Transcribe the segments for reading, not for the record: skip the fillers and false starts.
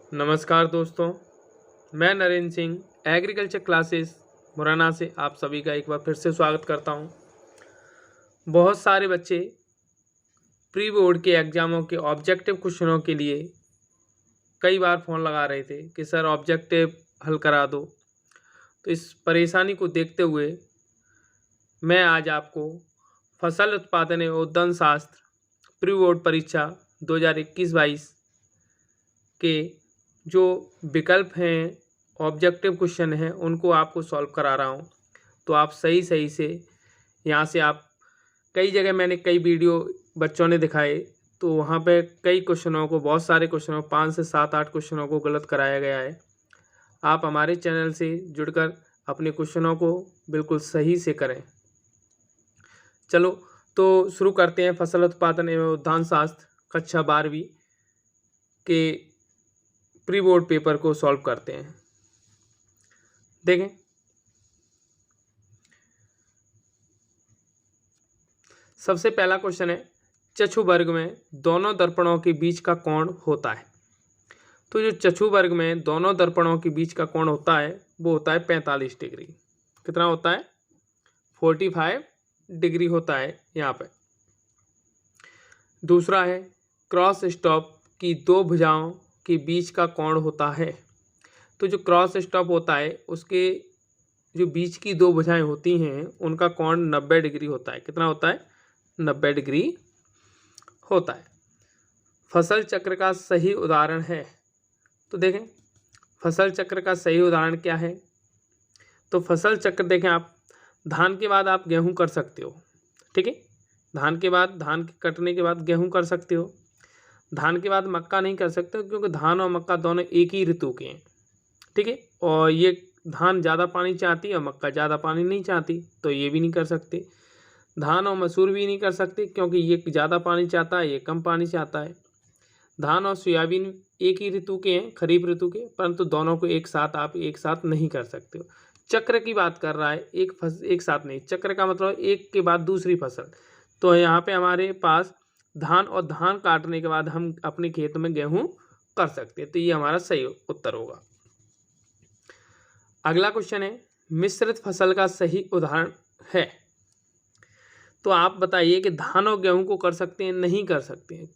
नमस्कार दोस्तों, मैं नरेंद्र सिंह एग्रीकल्चर क्लासेस मुरैना से आप सभी का एक बार फिर से स्वागत करता हूं। बहुत सारे बच्चे प्री बोर्ड के एग्ज़ामों के ऑब्जेक्टिव क्वेश्चनों के लिए कई बार फ़ोन लगा रहे थे कि सर ऑब्जेक्टिव हल करा दो। तो इस परेशानी को देखते हुए मैं आज आपको फसल उत्पादन एवं उद्यान शास्त्र प्री बोर्ड परीक्षा 2021-22 के जो विकल्प हैं, ऑब्जेक्टिव क्वेश्चन हैं, उनको आपको सॉल्व करा रहा हूँ। तो आप सही से यहाँ से आप कई जगह मैंने कई वीडियो बच्चों ने दिखाए, तो वहाँ पे कई क्वेश्चनों को, बहुत सारे क्वेश्चनों 5 से 7-8 क्वेश्चनों को गलत कराया गया है। आप हमारे चैनल से जुड़कर अपने क्वेश्चनों को बिल्कुल सही से करें। चलो तो शुरू करते हैं फसल उत्पादन एवं उद्यान शास्त्र कक्षा 12वीं के प्री बोर्ड पेपर को सॉल्व करते हैं। देखें, सबसे पहला क्वेश्चन है, चक्षु वर्ग में दोनों दर्पणों के बीच का कोण होता है। तो जो चक्षु वर्ग में दोनों दर्पणों के बीच का कोण होता है वो होता है 45 डिग्री। कितना होता है? 45 डिग्री होता है यहाँ पे। दूसरा है, क्रॉस स्टॉप की दो भुजाओं के बीच का कोण होता है। तो जो क्रॉस स्टॉप होता है उसके जो बीच की दो भुजाएं होती हैं उनका कोण 90 डिग्री होता है। कितना होता है? 90 डिग्री होता है। फसल चक्र का सही उदाहरण है। तो देखें, फसल चक्र का सही उदाहरण क्या है? तो फसल चक्र देखें, आप धान के बाद आप गेहूं कर सकते हो, ठीक है। धान के बाद, धान के कटने के बाद गेहूं कर सकते हो। धान के बाद मक्का नहीं कर सकते क्योंकि धान और मक्का दोनों एक ही ऋतु के हैं, ठीक है। और ये धान ज़्यादा पानी चाहती है और मक्का ज़्यादा पानी नहीं चाहती, तो ये भी नहीं कर सकते। धान और मसूर भी नहीं कर सकते क्योंकि ये ज़्यादा पानी चाहता है, ये कम पानी चाहता है। धान और सोयाबीन एक ही ऋतु के हैं, खरीफ ऋतु के, परंतु दोनों को एक साथ आप एक साथ नहीं कर सकते हो। चक्र की बात कर रहा है, एक साथ नहीं। चक्र का मतलब एक के बाद दूसरी फसल। तो यहाँ पे हमारे पास धान, और धान काटने के बाद हम अपने खेत में गेहूँ कर सकते हैं। तो ये हमारा सही उत्तर होगा। अगला क्वेश्चन है, मिश्रित फसल का सही उदाहरण है। तो आप बताइए कि धान और गेहूं को कर सकते हैं? नहीं कर सकते हैं,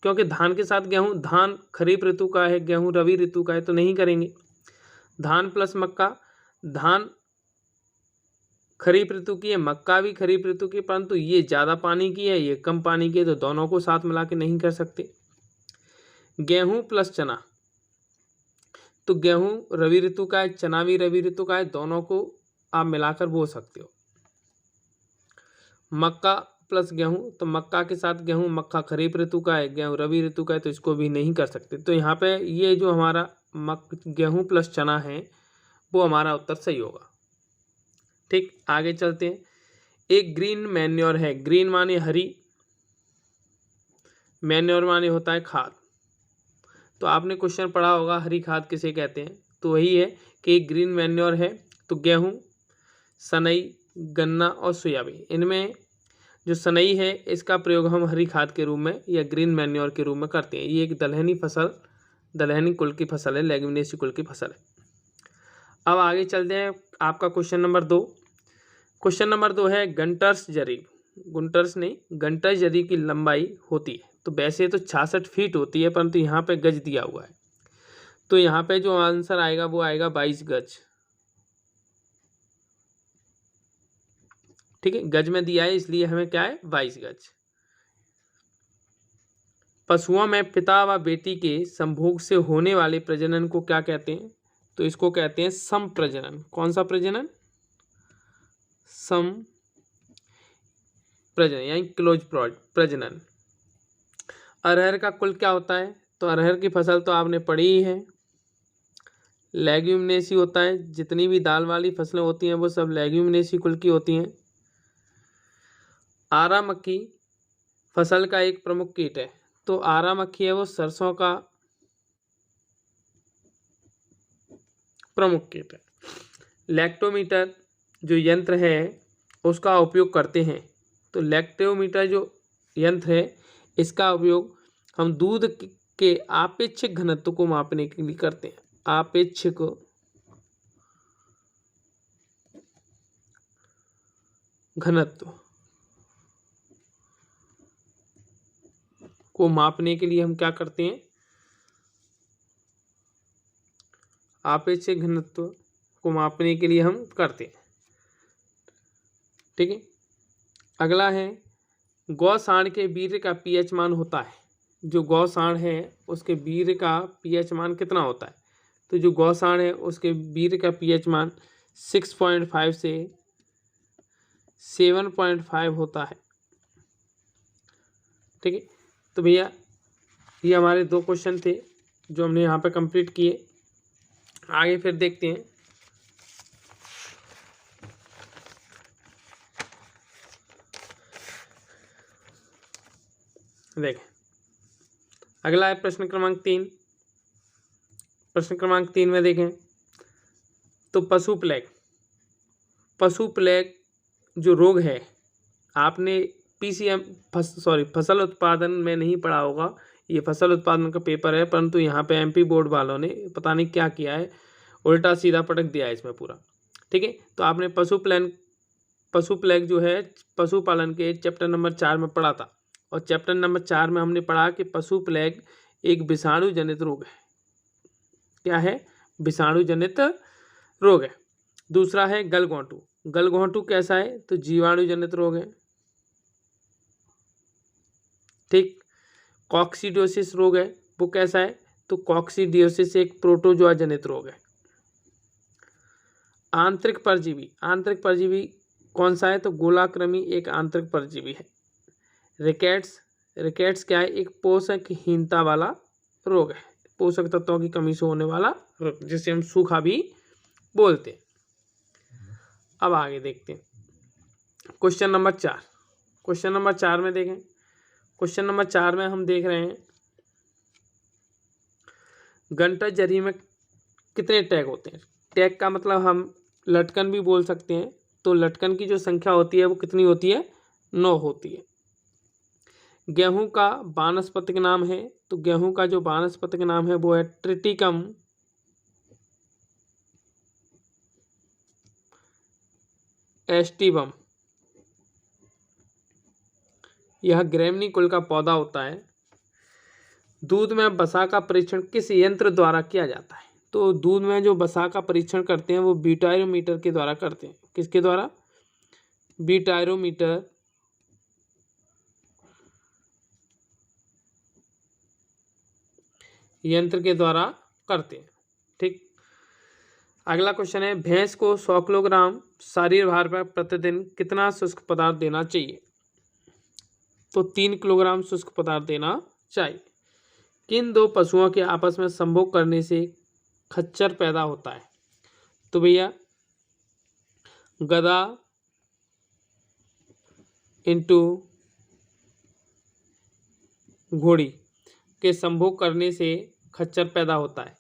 क्योंकि धान के साथ गेहूं, धान खरीफ ऋतु का है, गेहूं रबी ऋतु का है, तो नहीं करेंगे। धान प्लस मक्का, धान खरीफ ऋतु की है, मक्का भी खरीफ ऋतु की, परंतु ये ज़्यादा पानी की है, ये कम पानी की है, तो दोनों को साथ मिला के नहीं कर सकते। गेहूं प्लस चना, तो गेहूं रबी ऋतु का है, चना भी रबी ऋतु का है, दोनों को आप मिलाकर बो सकते हो। मक्का प्लस गेहूं, तो मक्का के साथ गेहूं, मक्का खरीफ ऋतु का है, गेहूं रबी ऋतु का है, तो इसको भी नहीं कर सकते। तो यहाँ पे ये जो हमारा गेहूं प्लस चना है वो हमारा उत्तर सही होगा। ठीक, आगे चलते हैं। एक ग्रीन मैन्योर है। ग्रीन माने हरी, मैन्योर माने होता है खाद। तो आपने क्वेश्चन पढ़ा होगा हरी खाद किसे कहते हैं। तो वही है कि एक ग्रीन मैन्योर है। तो गेहूं, सनई, गन्ना और सोयाबीन, इनमें जो सनई है इसका प्रयोग हम हरी खाद के रूप में या ग्रीन मैन्योर के रूप में करते हैं। ये एक दलहनी फसल, दलहनी कुल की फसल है, लेग्यूमिनेसी कुल की फसल है। अब आगे चलते हैं, आपका क्वेश्चन नंबर 2। क्वेश्चन नंबर 2 है, गंटर्स जरी, गुंटर्स नहीं, गंटर्स जरी की लंबाई होती है। तो वैसे तो 66 फीट होती है, परंतु यहाँ पे गज दिया हुआ है, तो यहाँ पे जो आंसर आएगा वो आएगा 22 गज। ठीक है, गज में दिया है इसलिए हमें क्या है, 22 गज। पशुओं में पिता व बेटी के संभोग से होने वाले प्रजनन को क्या कहते हैं? तो इसको कहते हैं सम प्रजनन। कौन सा प्रजनन? सम प्रजनन, यानी क्लोज प्रजनन। अरहर का कुल क्या होता है? तो अरहर की फसल तो आपने पढ़ी ही है, लेग्यूमिनेसी होता है। जितनी भी दाल वाली फसलें होती हैं वो सब लेग्यूमिनेसी कुल की होती हैं। आरा मक्खी फसल का एक प्रमुख कीट है। तो आरा मक्खी है वो सरसों का प्रमुख कीट है। लैक्टोमीटर जो यंत्र है उसका उपयोग करते हैं। तो लैक्टोमीटर जो यंत्र है इसका उपयोग हम दूध के आपेक्षिक घनत्व को मापने के लिए करते हैं। आपेक्षिक घनत्व को मापने के लिए हम क्या करते हैं? आपेक्षिक घनत्व को मापने के लिए हम करते हैं। ठीक है। अगला है गौसाण के वीर्य का पीएच मान होता है। जो गौसाण है उसके वीर्य का पीएच मान कितना होता है? तो जो गौसाण है उसके वीर्य का पीएच मान 6.5 से 7.5 होता है। ठीक है। तो भैया ये हमारे 2 क्वेश्चन थे जो हमने यहाँ पे कंप्लीट किए। आगे फिर देखते हैं। देखें, अगला है प्रश्न क्रमांक 3। प्रश्न क्रमांक 3 में देखें तो पशु प्लेग जो रोग है, आपने फसल उत्पादन में नहीं पढ़ा होगा। ये फसल उत्पादन का पेपर है, परंतु यहाँ पे एमपी बोर्ड वालों ने पता नहीं क्या किया है, उल्टा सीधा पटक दिया है इसमें पूरा। ठीक है। तो आपने पशु प्लेग जो है पशुपालन के चैप्टर नंबर 4 में पढ़ा था, और चैप्टर नंबर 4 में हमने पढ़ा कि पशु प्लेग एक विषाणु जनित रोग है। क्या है? विषाणु जनित रोग है। दूसरा है गलघोंटू कैसा है? तो जीवाणु जनित रोग है। ठीक। कॉक्सीडियोसिस रोग है, वो कैसा है? तो कॉक्सीडियोसिस एक प्रोटोजोआ जनित रोग है। आंतरिक परजीवी कौन सा है? तो गोलाकृमि एक आंतरिक परजीवी है। रिकेट्स क्या है? एक पोषकहीनता वाला रोग है, पोषक तत्वों की कमी से होने वाला रोग, जिसे हम सूखा भी बोलते हैं। अब आगे देखते हैं क्वेश्चन नंबर 4 में देखें। क्वेश्चन नंबर 4 में हम देख रहे हैं गंटर जरी में कितने टैग होते हैं? टैग का मतलब हम लटकन भी बोल सकते हैं। तो लटकन की जो संख्या होती है वो कितनी होती है? 9 होती है। गेहूं का वानस्पतिक नाम है, तो गेहूं का जो वानस्पतिक नाम है वो है ट्रिटिकम एस्टिवम। यह ग्रेमनी कुल का पौधा होता है। दूध में वसा का परीक्षण किस यंत्र द्वारा किया जाता है? तो दूध में जो वसा का परीक्षण करते हैं वो ब्यूटायरोमीटर के द्वारा करते हैं। किसके द्वारा? ब्यूटायरोमीटर यंत्र के द्वारा करते हैं। ठीक। अगला क्वेश्चन है भैंस को 100 किलोग्राम शरीर भार पर प्रतिदिन कितना शुष्क पदार्थ देना चाहिए? तो 3 किलोग्राम शुष्क पदार्थ देना चाहिए। किन 2 पशुओं के आपस में संभोग करने से खच्चर पैदा होता है? तो भैया गधा इंटू घोड़ी के संभोग करने से खच्चर पैदा होता है।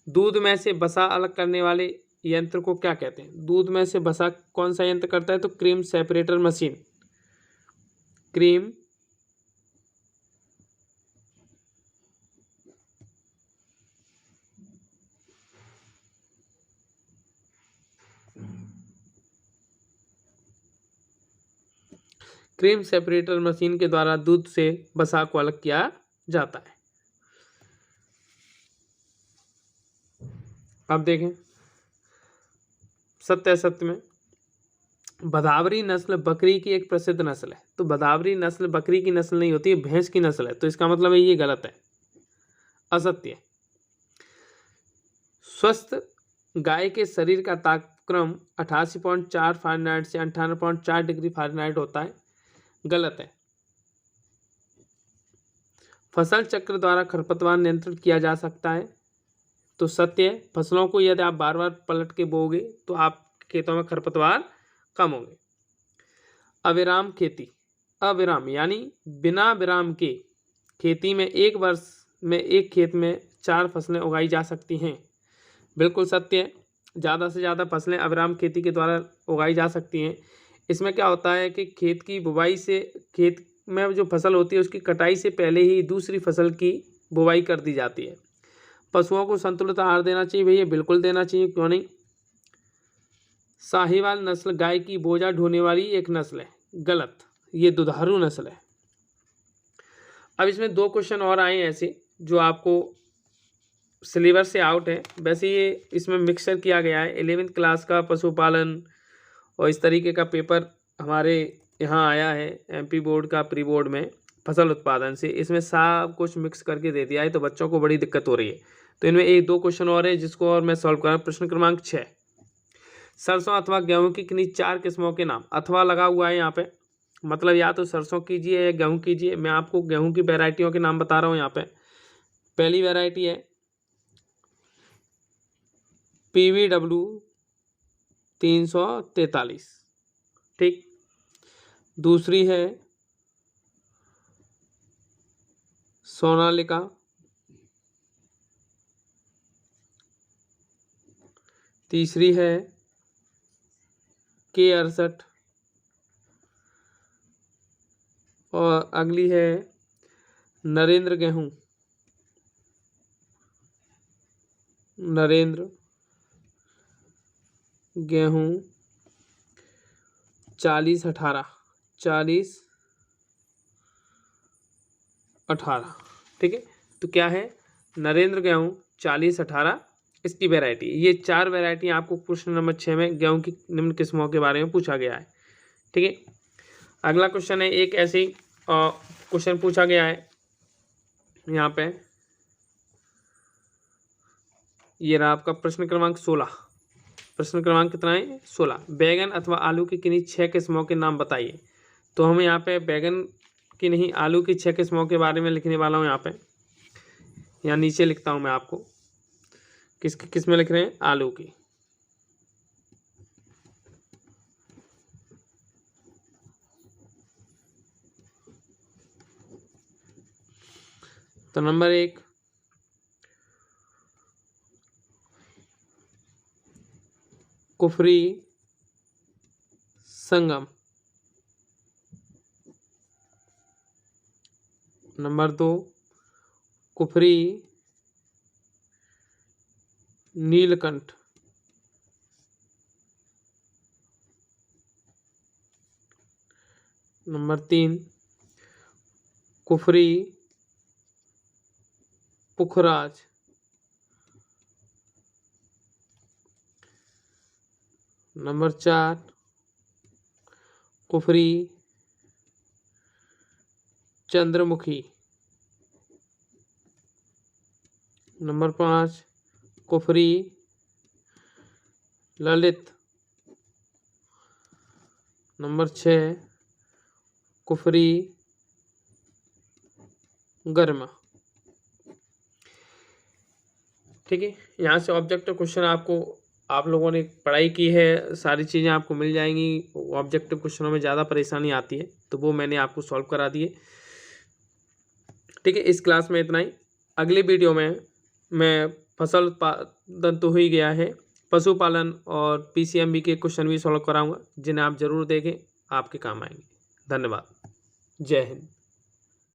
दूध में से वसा अलग करने वाले यंत्र को क्या कहते हैं? दूध में से वसा कौन सा यंत्र करता है? तो cream separator machine. Cream separator machine के द्वारा दूध से वसा को अलग किया जाता है। अब देखें सत्य में भदावरी नस्ल बकरी की एक प्रसिद्ध नस्ल है। तो भदावरी नस्ल बकरी की नस्ल नहीं होती है, भैंस की नस्ल है। तो इसका मतलब है ये गलत है, असत्य। स्वस्थ गाय के शरीर का तापक्रम 88.4 फ़ारेनहाइट से 58.4 डिग्री फ़ारेनहाइट होता है। गलत है। फसल चक्र द्वारा खरपतवार नियंत्रित किया जा सकता है। तो सत्य है। फसलों को यदि आप बार बार पलट के बोओगे तो आप खेतों में खरपतवार कम होंगे। अविराम खेती, अविराम यानी बिना विराम के खेती में एक वर्ष में एक खेत में 4 फसलें उगाई जा सकती हैं। बिल्कुल सत्य है। ज़्यादा से ज़्यादा फसलें अविराम खेती के द्वारा उगाई जा सकती हैं। इसमें क्या होता है कि खेत की बुवाई से, खेत में जो फसल होती है उसकी कटाई से पहले ही दूसरी फसल की बुवाई कर दी जाती है। पशुओं को संतुलित आहार देना चाहिए भैया, बिल्कुल देना चाहिए, क्यों नहीं। साहिवाल नस्ल गाय की बोझा ढोने वाली एक नस्ल है, गलत, ये दुधारू नस्ल है। अब इसमें 2 क्वेश्चन और आए हैं ऐसे जो आपको सिलेबस से आउट है। वैसे ये इसमें मिक्सर किया गया है 11th क्लास का पशुपालन और इस तरीके का पेपर हमारे यहाँ आया है MP बोर्ड का प्री बोर्ड में फसल उत्पादन से, इसमें सब कुछ मिक्स करके दे दिया है, तो बच्चों को बड़ी दिक्कत हो रही है। तो इनमें 1-2 क्वेश्चन और है जिसको और मैं सॉल्व कर रहा हूँ। प्रश्न क्रमांक 6, सरसों अथवा गेहूं की किन्हीं 4 किस्मों के नाम। अथवा लगा हुआ है यहाँ पे, मतलब या तो सरसों कीजिए या गेहूं कीजिए। मैं आपको गेहूं की वैरायटियों के नाम बता रहा हूँ यहाँ पे। पहली वैरायटी है PVW 343, ठीक। दूसरी है सोनालिका, तीसरी है K68 और अगली है नरेंद्र गेहूं, नरेंद्र गेहूं 4018, 4018, ठीक है। तो क्या है, नरेंद्र गेहूं 4018 इसकी वैरायटी। ये 4 वैरायटी आपको प्रश्न नंबर 6 में गेहूं की निम्न किस्मों के बारे में पूछा गया है, ठीक है। अगला क्वेश्चन है, एक ऐसे ही क्वेश्चन पूछा गया है यहाँ पे, ये रहा आपका प्रश्न क्रमांक 16। प्रश्न क्रमांक कितना है, 16। बैगन अथवा आलू की किन्हीं 6 किस्मों के नाम बताइए। तो हम यहाँ पे बैगन की नहीं, आलू की 6 किस्मों के बारे में लिखने वाला हूँ। यहाँ पे यहाँ नीचे लिखता हूँ मैं आपको, किसकी किस्में लिख रहे हैं, आलू की। तो number 1 Kufri Sangam, number 2 Kufri Neelkanth, number 3 Kufri Pukhraj, number 4 Kufri Chandramukhi, number 5 Kufri Lalit, number 6 Kufri Garma, ठीक है। यहाँ से ऑब्जेक्टिव क्वेश्चन आपको, आप लोगों ने पढ़ाई की है, सारी चीज़ें आपको मिल जाएंगी। ऑब्जेक्टिव क्वेश्चनों में ज़्यादा परेशानी आती है, तो वो मैंने आपको सॉल्व करा दिए, ठीक है। इस क्लास में इतना ही। अगली वीडियो में मैं फसल उत्पादन तो हो ही गया है, पशुपालन और PCMB के क्वेश्चन भी सॉल्व कराऊंगा, जिन्हें आप ज़रूर देखें, आपके काम आएंगे। धन्यवाद, जय हिंद।